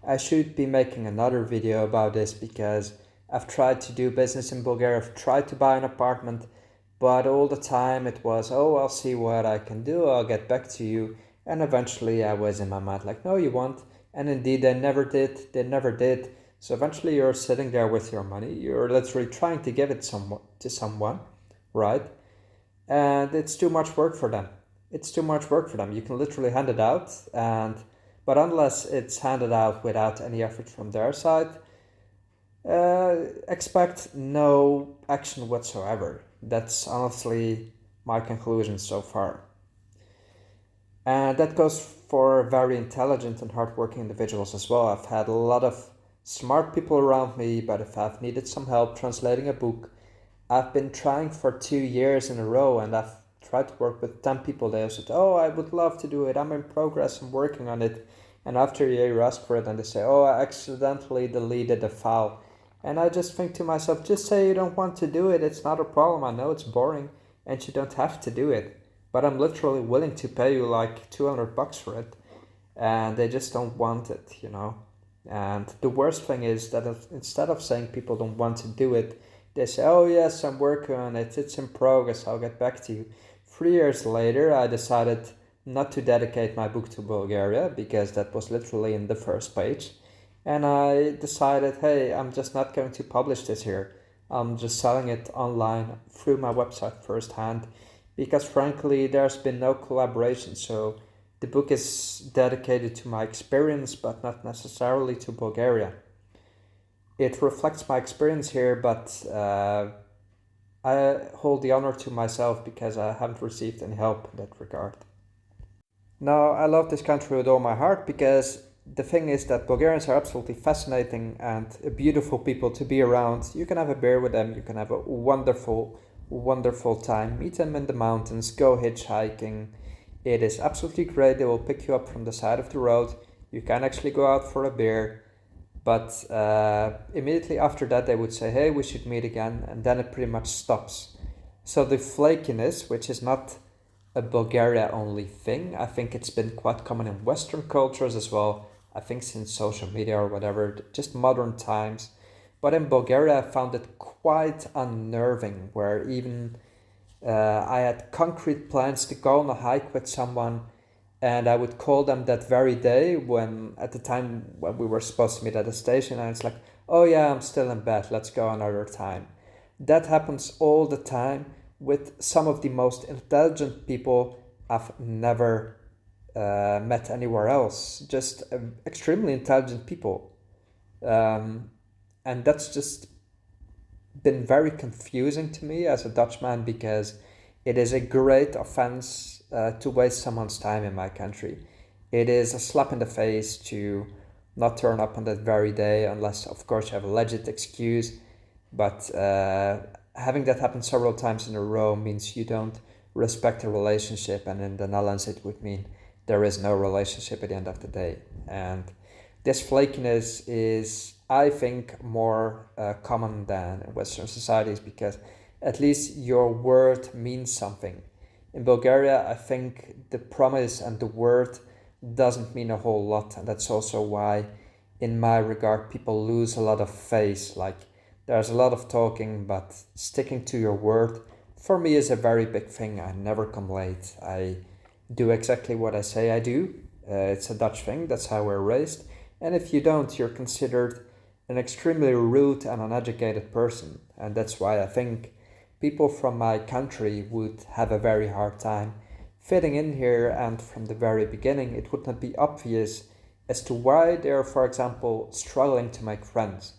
I should be making another video about this because I've tried to do business in Bulgaria, I've tried to buy an apartment, but all the time it was, oh, I'll see what I can do, I'll get back to you. And eventually I was in my mind like, no, you won't. And indeed they never did. So eventually you're sitting there with your money, you're literally trying to give it to someone, right? And it's too much work for them. It's too much work for them. You can literally hand it out, but unless it's handed out without any effort from their side, expect no action whatsoever. That's honestly my conclusion so far. And that goes for very intelligent and hardworking individuals as well. I've had a lot of smart people around me, but if I've needed some help translating a book, I've been trying for 2 years in a row, and I've tried to work with 10 people. They have said, oh, I would love to do it, I'm in progress, I'm working on it. And after a year you ask for it and they say, oh, I accidentally deleted a file. And I just think to myself, just say you don't want to do it, it's not a problem. I know it's boring and you don't have to do it, but I'm literally willing to pay you like $200 for it. And they just don't want it, you know. And the worst thing is that instead of saying people don't want to do it, they say, oh yes, I'm working on it, it's in progress, I'll get back to you. 3 years later, I decided not to dedicate my book to Bulgaria because that was literally in the first page. And I decided, hey, I'm just not going to publish this here. I'm just selling it online through my website firsthand because frankly, there's been no collaboration. So the book is dedicated to my experience, but not necessarily to Bulgaria. It reflects my experience here, but I hold the honor to myself because I haven't received any help in that regard. Now, I love this country with all my heart because the thing is that Bulgarians are absolutely fascinating and beautiful people to be around. You can have a beer with them, you can have a wonderful, wonderful time. Meet them in the mountains, go hitchhiking. It is absolutely great. They will pick you up from the side of the road. You can actually go out for a beer. But immediately after that, they would say, hey, we should meet again. And then it pretty much stops. So the flakiness, which is not a Bulgaria only thing, I think it's been quite common in Western cultures as well. I think since social media or whatever, just modern times. But in Bulgaria, I found it quite unnerving, where even I had concrete plans to go on a hike with someone, and I would call them that very day when, at the time when we were supposed to meet at the station, and it's like, oh yeah, I'm still in bed, let's go another time. That happens all the time with some of the most intelligent people I've never met anywhere else. Just extremely intelligent people. And that's just been very confusing to me as a Dutchman because it is a great offense to waste someone's time in my country. It is a slap in the face to not turn up on that very day unless, of course, you have a legit excuse. But having that happen several times in a row means you don't respect a relationship, and in the Netherlands it would mean there is no relationship at the end of the day. And this flakiness is, I think, more common than in Western societies because at least your word means something. In Bulgaria, I think the promise and the word doesn't mean a whole lot, and that's also why, in my regard, people lose a lot of face. Like, there's a lot of talking, but sticking to your word, for me, is a very big thing. I never come late. I do exactly what I say I do. It's a Dutch thing, that's how we're raised. And if you don't, you're considered an extremely rude and uneducated person. And that's why I think people from my country would have a very hard time fitting in here, and from the very beginning it would not be obvious as to why they're, for example, struggling to make friends.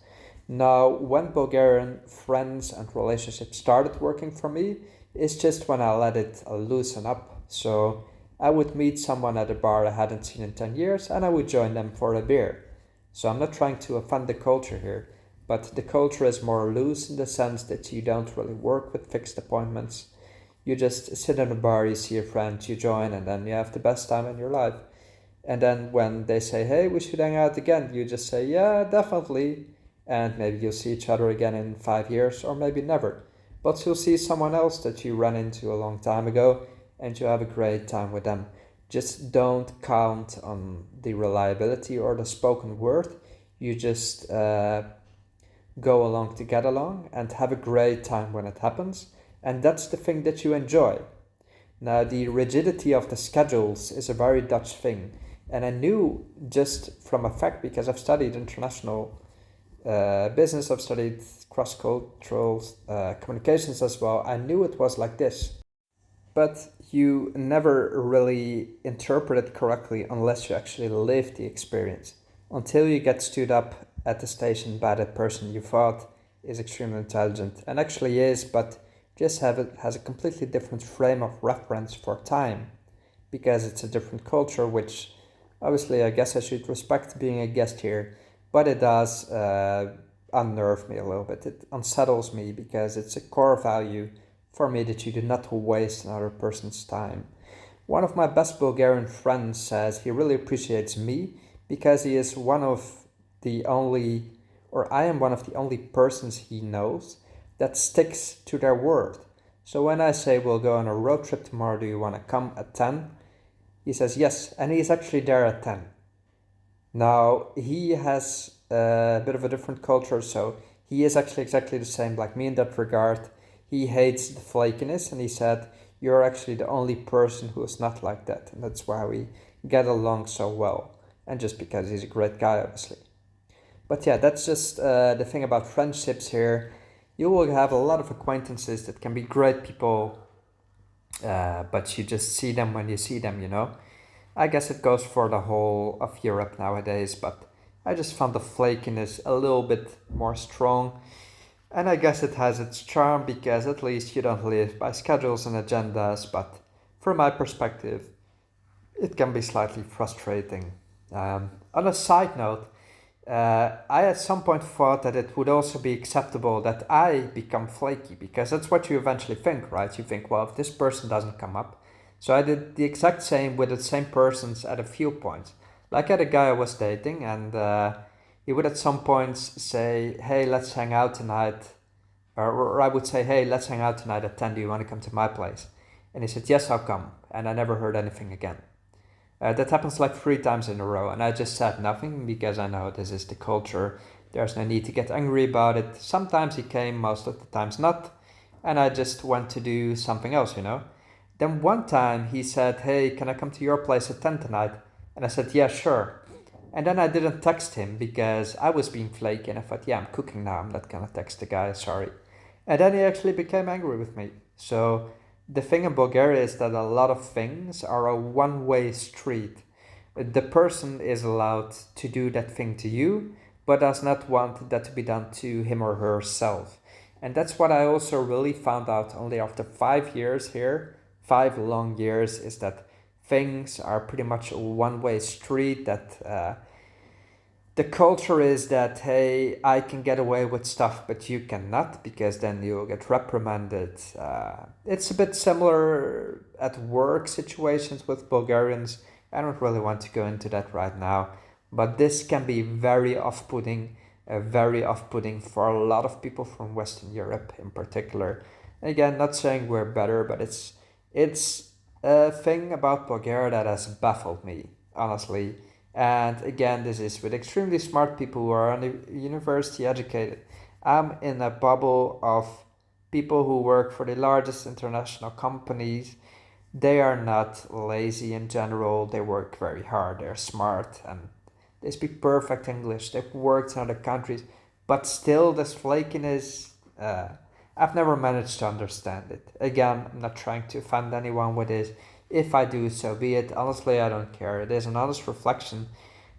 Now, when Bulgarian friends and relationships started working for me, it's just when I let it loosen up. So I would meet someone at a bar I hadn't seen in 10 years and I would join them for a beer. So I'm not trying to offend the culture here, but the culture is more loose in the sense that you don't really work with fixed appointments. You just sit in a bar, you see a friend, you join, and then you have the best time in your life. And then when they say, hey, we should hang out again, you just say, yeah, definitely. And maybe you'll see each other again in 5 years, or maybe never. But you'll see someone else that you ran into a long time ago, and you have a great time with them. Just don't count on the reliability or the spoken word. You just go along to get along and have a great time when it happens. And that's the thing that you enjoy. Now, the rigidity of the schedules is a very Dutch thing. And I knew just from a fact, because I've studied international business, I've studied cross-cultural communications as well. I knew it was like this. But you never really interpret it correctly unless you actually live the experience. Until you get stood up at the station by that person you thought is extremely intelligent and actually is, but just has a completely different frame of reference for time because it's a different culture, which obviously I guess I should respect being a guest here, but it does unnerve me a little bit. It unsettles me because it's a core value for me that you do not waste another person's time. One of my best Bulgarian friends says he really appreciates me because he is one of the only, or I am one of the only persons he knows that sticks to their word. So when I say we'll go on a road trip tomorrow, do you want to come at 10? He says yes, and he's actually there at 10. Now, he has a bit of a different culture, so he is actually exactly the same like me in that regard. He hates the flakiness, and he said, you're actually the only person who is not like that, and that's why we get along so well, and just because he's a great guy, obviously. But yeah, that's just the thing about friendships here. You will have a lot of acquaintances that can be great people, but you just see them when you see them, you know. I guess it goes for the whole of Europe nowadays, but I just found the flakiness a little bit more strong. And I guess it has its charm because at least you don't live by schedules and agendas, but from my perspective, it can be slightly frustrating. On a side note, I at some point thought that it would also be acceptable that I become flaky because that's what you eventually think, right? You think, well, if this person doesn't come up. So I did the exact same with the same persons at a few points. Like I had a guy I was dating and he would at some points say, hey, let's hang out tonight. Or I would say, hey, let's hang out tonight at 10. Do you want to come to my place? And he said, yes, I'll come. And I never heard anything again. That happens like 3 times in a row. And I just said nothing because I know this is the culture. There's no need to get angry about it. Sometimes he came, most of the times not. And I just went to do something else, you know. Then one time he said, hey, can I come to your place at 10 tonight? And I said, yeah, sure. And then I didn't text him because I was being flaky and I thought, yeah, I'm cooking now. I'm not going to text the guy, sorry. And then he actually became angry with me. So the thing in Bulgaria is that a lot of things are a one-way street. The person is allowed to do that thing to you, but does not want that to be done to him or herself. And that's what I also really found out only after 5 years here, 5 long years, is that things are pretty much a one-way street, that the culture is that, hey, I can get away with stuff, but you cannot, because then you'll get reprimanded. It's a bit similar at work situations with Bulgarians. I don't really want to go into that right now, but this can be very off-putting for a lot of people from Western Europe in particular. Again, not saying we're better, but it's a thing about Bulgaria that has baffled me, honestly. And again, this is with extremely smart people who are university educated. I'm in a bubble of people who work for the largest international companies. They are not lazy in general. They work very hard. They're smart and they speak perfect English. They've worked in other countries, but still this flakiness, I've never managed to understand it. Again, I'm not trying to offend anyone with this. If I do, so be it. Honestly, I don't care. It is an honest reflection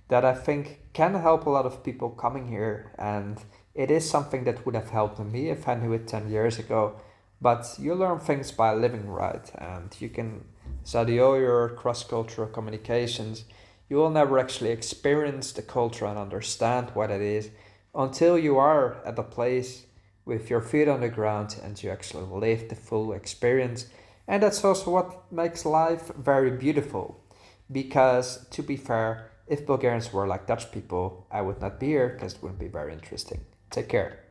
that I think can help a lot of people coming here. And it is something that would have helped me if I knew it 10 years ago. But you learn things by living, right? And you can study all your cross-cultural communications. You will never actually experience the culture and understand what it is until you are at a place with your feet on the ground and you actually live the full experience. And that's also what makes life very beautiful. Because, to be fair, if Bulgarians were like Dutch people, I would not be here because it wouldn't be very interesting. Take care.